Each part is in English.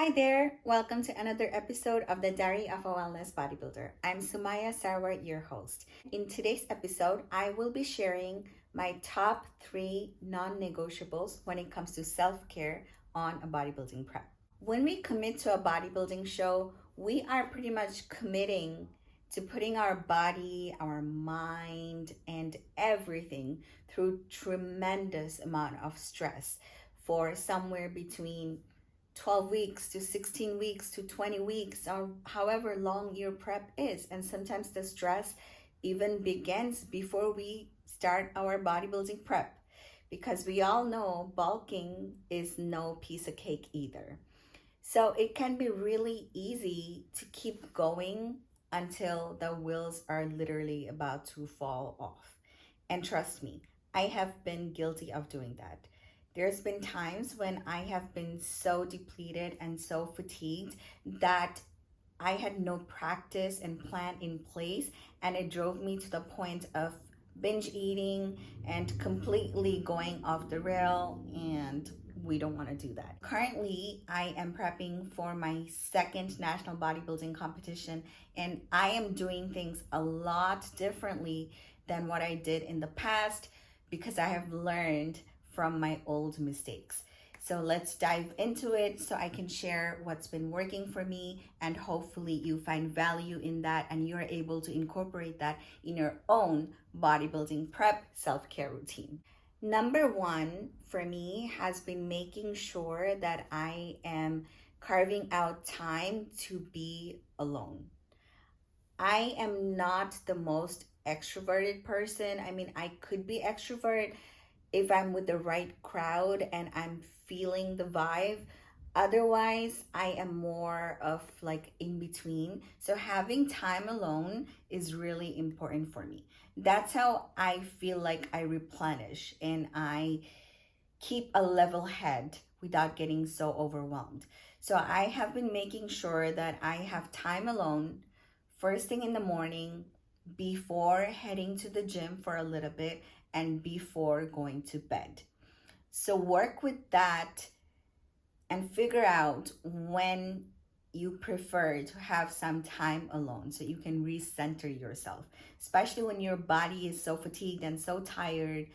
Hi there, welcome to another episode of the Diary of a Wellness Bodybuilder. I'm Sumaya Sarwar, your host. In today's episode, I will be sharing my top 3 non-negotiables when it comes to self-care on a bodybuilding prep. When we commit to a bodybuilding show, we are pretty much committing to putting our body, our mind, and everything through tremendous amount of stress for somewhere between 12 weeks to 16 weeks to 20 weeks, or however long your prep is. And sometimes the stress even begins before we start our bodybuilding prep, because we all know bulking is no piece of cake either. So it can be really easy to keep going until the wheels are literally about to fall off. And trust me, I have been guilty of doing that. There's been times when I have been so depleted and so fatigued that I had no practice and plan in place, and it drove me to the point of binge eating and completely going off the rail, and we don't want to do that. Currently, I am prepping for my second national bodybuilding competition, and I am doing things a lot differently than what I did in the past because I have learned from my old mistakes. So let's dive into it so I can share what's been working for me, and hopefully you find value in that and you're able to incorporate that in your own bodybuilding prep self-care routine. Number 1 for me has been making sure that I am carving out time to be alone. I am not the most extroverted person. I mean, I could be extrovert if I'm with the right crowd and I'm feeling the vibe. Otherwise, I am more of like in between. So having time alone is really important for me. That's how I feel like I replenish and I keep a level head without getting so overwhelmed. So I have been making sure that I have time alone first thing in the morning, before heading to the gym for a little bit, and before going to bed. So work with that and figure out when you prefer to have some time alone so you can recenter yourself, especially when your body is so fatigued and so tired.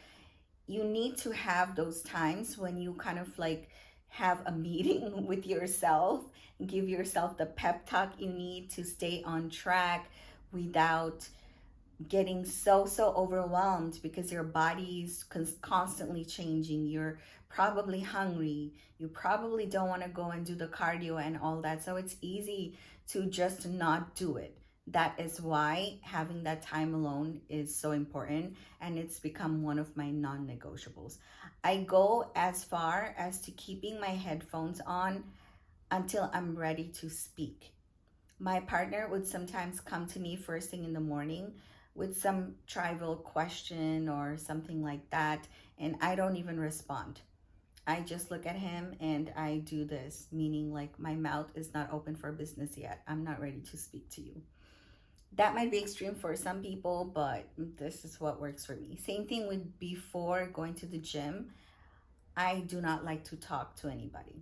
You need to have those times when you kind of like have a meeting with yourself and give yourself the pep talk you need to stay on track without getting so overwhelmed, because your body is constantly changing. You're probably hungry, you probably don't want to go and do the cardio and all that, so it's easy to just not do it. That is why having that time alone is so important, and it's become one of my non-negotiables. I go as far as to keeping my headphones on until I'm ready to speak. My partner would sometimes come to me first thing in the morning with some trivial question or something like that, and I don't even respond. I just look at him and I do this, meaning like my mouth is not open for business yet. I'm not ready to speak to you. That might be extreme for some people, but this is what works for me. Same thing with before going to the gym. I do not like to talk to anybody.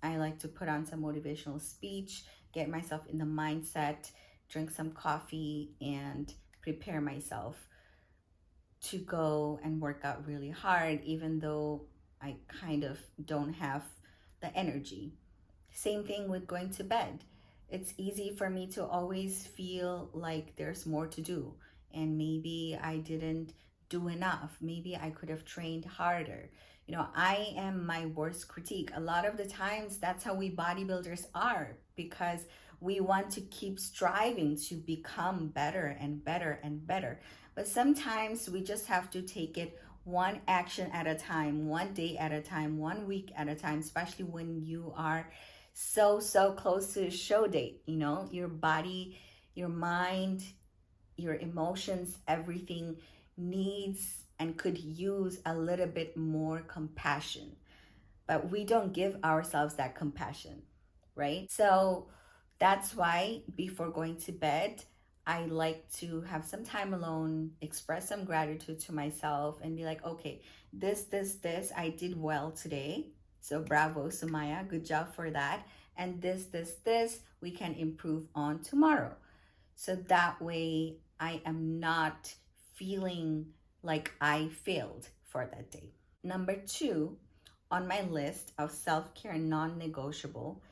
I like to put on some motivational speech, get myself in the mindset, drink some coffee, and prepare myself to go and work out really hard, even though I kind of don't have the energy. Same thing with going to bed. It's easy for me to always feel like there's more to do, and maybe I didn't do enough. Maybe I could have trained harder. I am my worst critique. A lot of the times, that's how we bodybuilders are, because we want to keep striving to become better and better and better. But sometimes we just have to take it one action at a time, one day at a time, 1 week at a time, especially when you are so close to a show date. Your body, your mind, your emotions, everything needs and could use a little bit more compassion. But we don't give ourselves that compassion, right? So that's why before going to bed, I like to have some time alone, express some gratitude to myself, and be like, okay, this, I did well today. So bravo, Sumaya, good job for that. and this we can improve on tomorrow. So that way I am not feeling like I failed for that day. Number two on my list of self-care and non-negotiable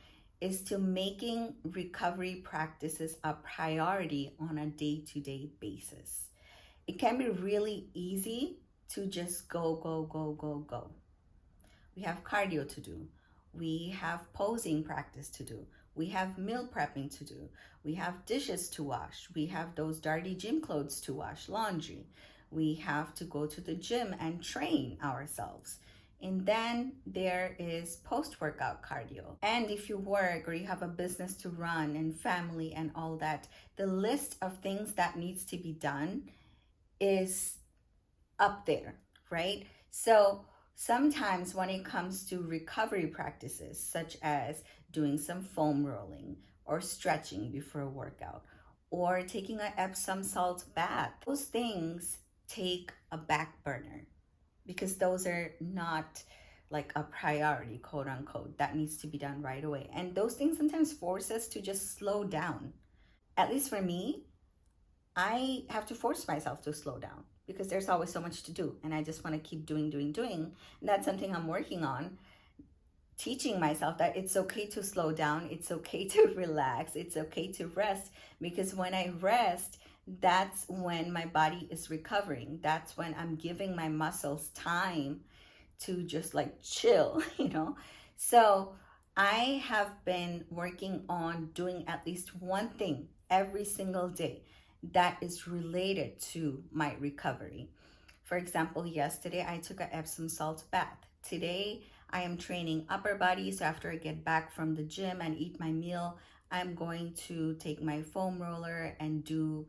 is to making recovery practices a priority on a day-to-day basis. It can be really easy to just go, go, go, go, go. We have cardio to do. We have posing practice to do. We have meal prepping to do. We have dishes to wash. We have those dirty gym clothes to wash, laundry. We have to go to the gym and train ourselves. And then there is post-workout cardio. And if you work or you have a business to run and family and all that, the list of things that needs to be done is up there, right? So sometimes when it comes to recovery practices, such as doing some foam rolling or stretching before a workout or taking an Epsom salt bath, those things take a back burner because those are not like a priority, quote unquote, that needs to be done right away. And those things sometimes force us to just slow down. At least for me, I have to force myself to slow down because there's always so much to do and I just want to keep doing. And that's something I'm working on, teaching myself that it's okay to slow down, it's okay to relax, it's okay to rest, because when I rest, that's when my body is recovering. That's when I'm giving my muscles time to just like chill, So I have been working on doing at least one thing every single day that is related to my recovery. For example, yesterday I took an Epsom salt bath. Today I am training upper body, so after I get back from the gym and eat my meal, I'm going to take my foam roller and do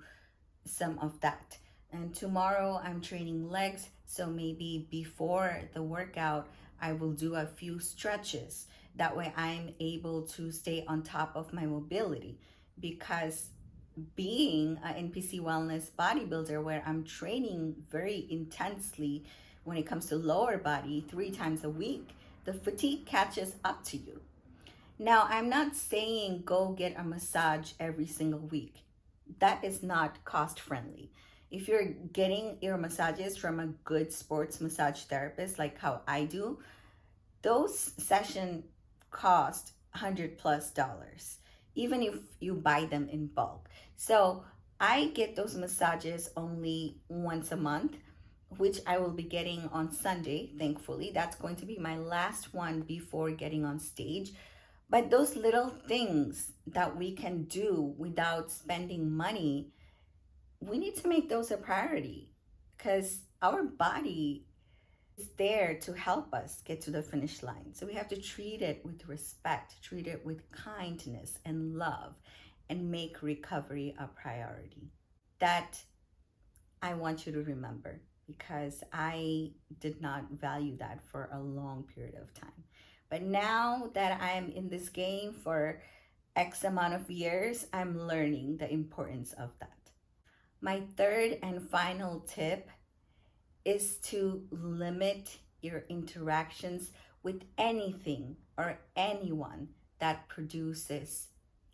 some of that. And tomorrow I'm training legs, so maybe before the workout I will do a few stretches. That way I'm able to stay on top of my mobility, because being an NPC wellness bodybuilder where I'm training very intensely when it comes to lower body 3 times a week, the fatigue catches up to you. Now, I'm not saying go get a massage every single week. That is not cost friendly. If you're getting your massages from a good sports massage therapist, like how I do, those sessions cost $100+, even if you buy them in bulk. So I get those massages only once a month, which I will be getting on Sunday, thankfully. That's going to be my last one before getting on stage. But those little things that we can do without spending money, we need to make those a priority, because our body is there to help us get to the finish line. So we have to treat it with respect, treat it with kindness and love, and make recovery a priority. That I want you to remember, because I did not value that for a long period of time. But now that I'm in this game for X amount of years, I'm learning the importance of that. My third and final tip is to limit your interactions with anything or anyone that produces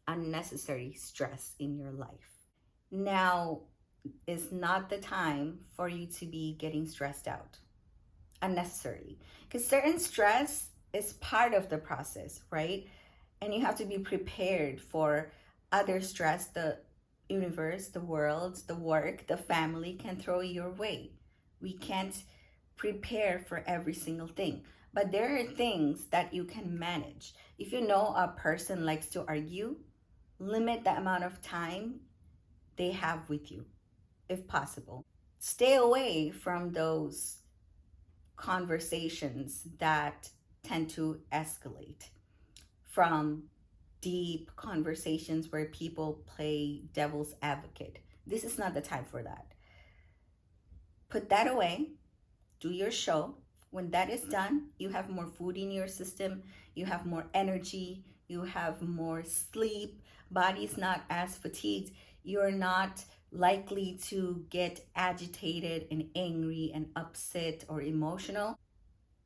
unnecessary stress in your life. Now is not the time for you to be getting stressed out unnecessarily, because certain stress is part of the process, right? And you have to be prepared for other stress the universe, the world, the work, the family can throw your way. We can't prepare for every single thing, but there are things that you can manage. If you know a person likes to argue, limit the amount of time they have with you, if possible. Stay away from those conversations that tend to escalate, from deep conversations where people play devil's advocate. This is not the time for that. Put that away, do your show. When that is done, you have more food in your system, you have more energy, you have more sleep, body's not as fatigued, you're not likely to get agitated and angry and upset or emotional.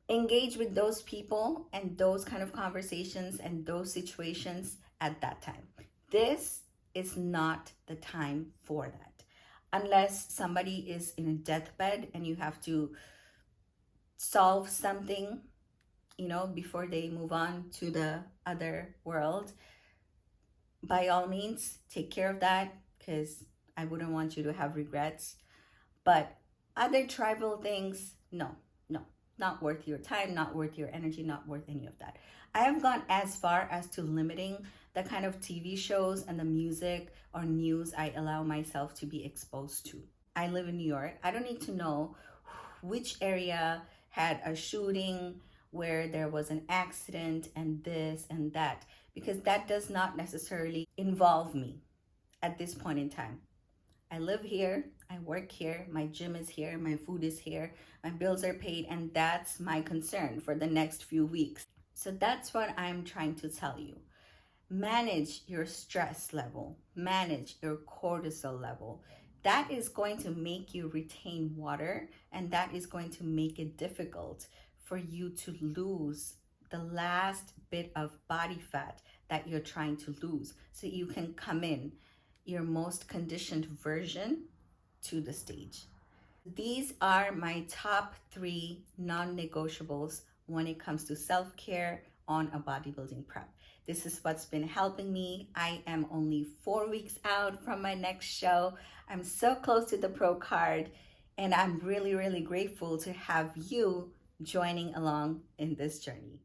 engage with those people and those kind of conversations and those situations at that time. This is not the time for that. Unless somebody is in a deathbed and you have to solve something, before they move on to the other world, by all means, take care of that, because I wouldn't want you to have regrets. But other tribal things, no, not worth your time, not worth your energy, not worth any of that. I have gone as far as to limiting the kind of TV shows and the music or news I allow myself to be exposed to. I live in New York. I don't need to know which area had a shooting, where there was an accident, and this and that, because that does not necessarily involve me at this point in time. I live here, I work here, my gym is here, my food is here, my bills are paid, and that's my concern for the next few weeks. So that's what I'm trying to tell you. Manage your stress level, manage your cortisol level. That is going to make you retain water, and that is going to make it difficult for you to lose the last bit of body fat that you're trying to lose, so you can come in your most conditioned version to the stage. These are my top 3 non-negotiables when it comes to self-care on a bodybuilding prep. This is what's been helping me. I am only 4 weeks out from my next show. I'm so close to the pro card, and I'm really, really grateful to have you joining along in this journey.